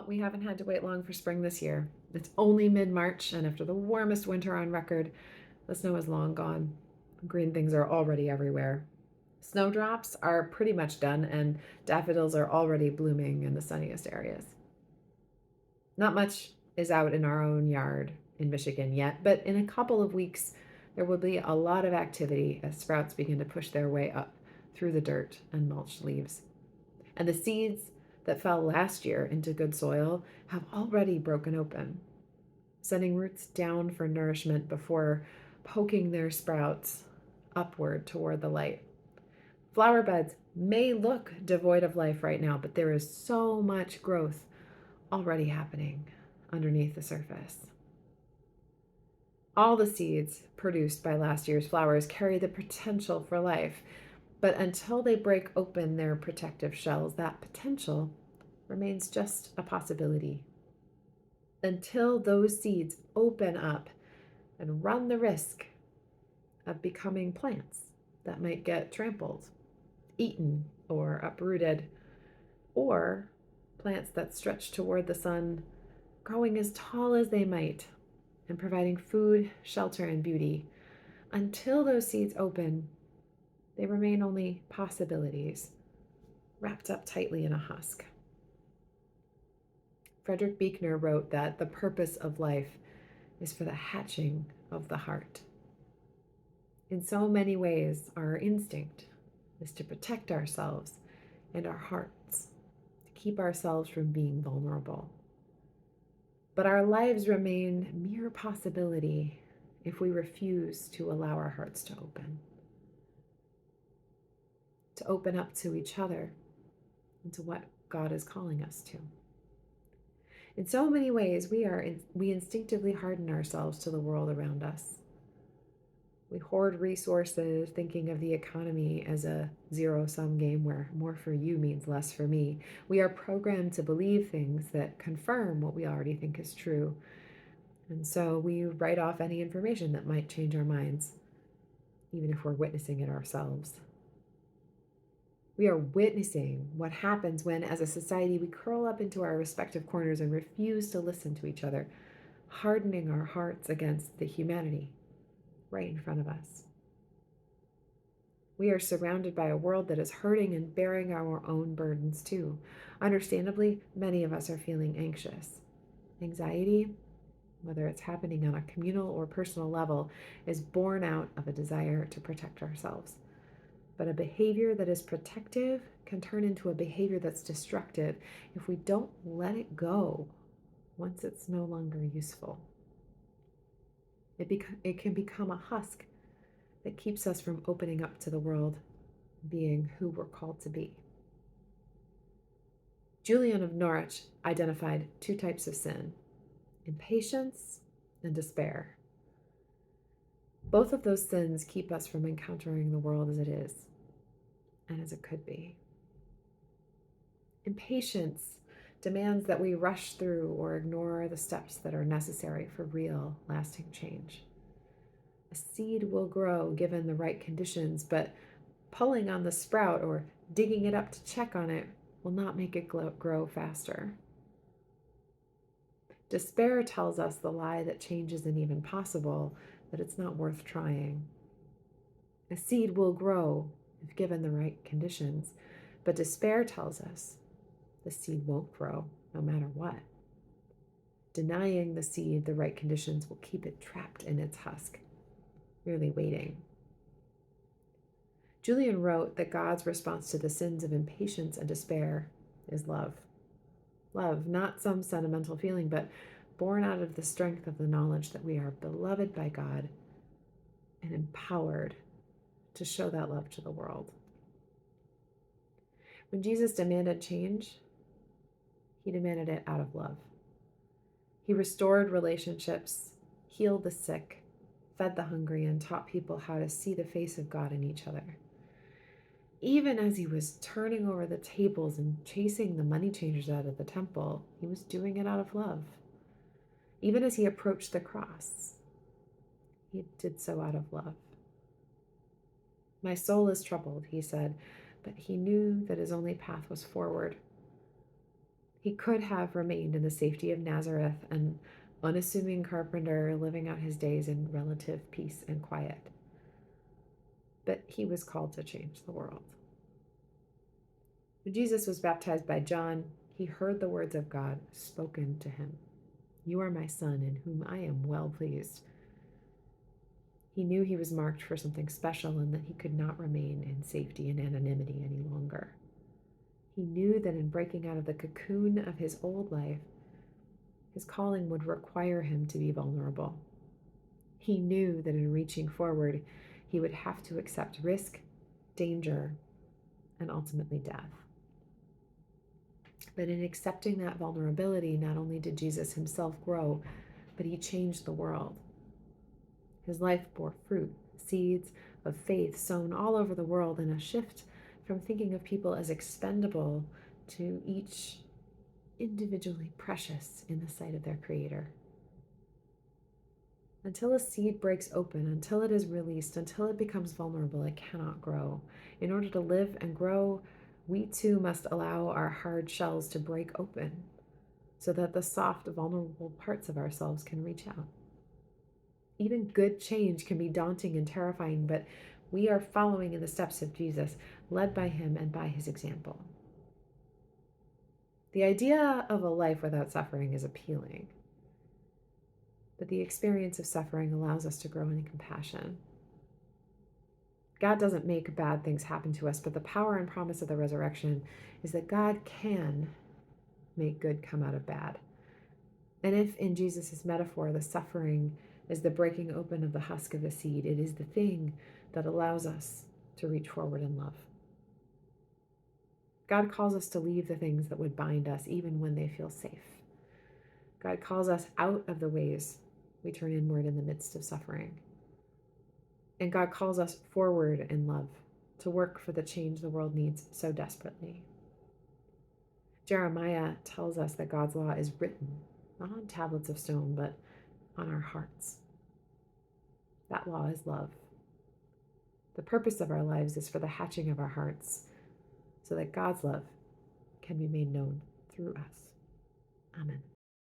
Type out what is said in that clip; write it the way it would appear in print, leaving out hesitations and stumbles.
We haven't had to wait long for spring this year. It's only mid-March, and after the warmest winter on record, the snow is long gone. Green things are already everywhere. Snowdrops are pretty much done, and daffodils are already blooming in the sunniest areas. Not much is out in our own yard in Michigan yet, but in a couple of weeks, there will be a lot of activity as sprouts begin to push their way up through the dirt and mulched leaves. And the seeds that fell last year into good soil have already broken open, sending roots down for nourishment before poking their sprouts upward toward the light. Flower beds may look devoid of life right now, but there is so much growth already happening underneath the surface. All the seeds produced by last year's flowers carry the potential for life, but until they break open their protective shells, that potential remains just a possibility. Until those seeds open up and run the risk of becoming plants that might get trampled, eaten, or uprooted, or plants that stretch toward the sun, growing as tall as they might and providing food, shelter, and beauty. Until those seeds open, they remain only possibilities, wrapped up tightly in a husk. Frederick Buechner wrote that the purpose of life is for the hatching of the heart. In so many ways, our instinct is to protect ourselves and our hearts, to keep ourselves from being vulnerable. But our lives remain mere possibility if we refuse to allow our hearts to open up to each other and to what God is calling us to. In so many ways, we instinctively harden ourselves to the world around us. We hoard resources, thinking of the economy as a zero-sum game where more for you means less for me. We are programmed to believe things that confirm what we already think is true. And so we write off any information that might change our minds, even if we're witnessing it ourselves. We are witnessing what happens when, as a society, we curl up into our respective corners and refuse to listen to each other, hardening our hearts against the humanity right in front of us. We are surrounded by a world that is hurting and bearing our own burdens too. Understandably, many of us are feeling anxious. Anxiety, whether it's happening on a communal or personal level, is born out of a desire to protect ourselves. But a behavior that is protective can turn into a behavior that's destructive if we don't let it go once it's no longer useful. It can become a husk that keeps us from opening up to the world, being who we're called to be. Julian of Norwich identified two types of sin: impatience and despair. Both of those sins keep us from encountering the world as it is and as it could be. Impatience demands that we rush through or ignore the steps that are necessary for real, lasting change. A seed will grow given the right conditions, but pulling on the sprout or digging it up to check on it will not make it grow faster. Despair tells us the lie that change isn't even possible, that it's not worth trying. A seed will grow if given the right conditions, but despair tells us the seed won't grow no matter what. Denying the seed the right conditions will keep it trapped in its husk, merely waiting. Julian wrote that God's response to the sins of impatience and despair is love. Love, not some sentimental feeling, but born out of the strength of the knowledge that we are beloved by God and empowered to show that love to the world. When Jesus demanded change, he demanded it out of love. He restored relationships, healed the sick, fed the hungry, and taught people how to see the face of God in each other. Even as he was turning over the tables and chasing the money changers out of the temple, he was doing it out of love. Even as he approached the cross, he did so out of love. My soul is troubled, he said, but he knew that his only path was forward. He could have remained in the safety of Nazareth, an unassuming carpenter living out his days in relative peace and quiet. But he was called to change the world. When Jesus was baptized by John, he heard the words of God spoken to him. "You are my son, in whom I am well pleased." He knew he was marked for something special and that he could not remain in safety and anonymity any longer. He knew that in breaking out of the cocoon of his old life, his calling would require him to be vulnerable. He knew that in reaching forward, he would have to accept risk, danger, and ultimately death. But in accepting that vulnerability, not only did Jesus himself grow, but he changed the world. His life bore fruit, seeds of faith sown all over the world, and a shift from thinking of people as expendable to each individually precious in the sight of their Creator. Until a seed breaks open, until it is released, until it becomes vulnerable, it cannot grow. In order to live and grow, we too must allow our hard shells to break open so that the soft, vulnerable parts of ourselves can reach out. Even good change can be daunting and terrifying, but we are following in the steps of Jesus, led by him and by his example. The idea of a life without suffering is appealing, but the experience of suffering allows us to grow in compassion. God doesn't make bad things happen to us, but the power and promise of the resurrection is that God can make good come out of bad. And if, in Jesus' metaphor, the suffering is the breaking open of the husk of the seed, it is the thing that allows us to reach forward in love. God calls us to leave the things that would bind us, even when they feel safe. God calls us out of the ways we turn inward in the midst of suffering. And God calls us forward in love to work for the change the world needs so desperately. Jeremiah tells us that God's law is written, not on tablets of stone, but on our hearts. That law is love. The purpose of our lives is for the hatching of our hearts, so that God's love can be made known through us. Amen.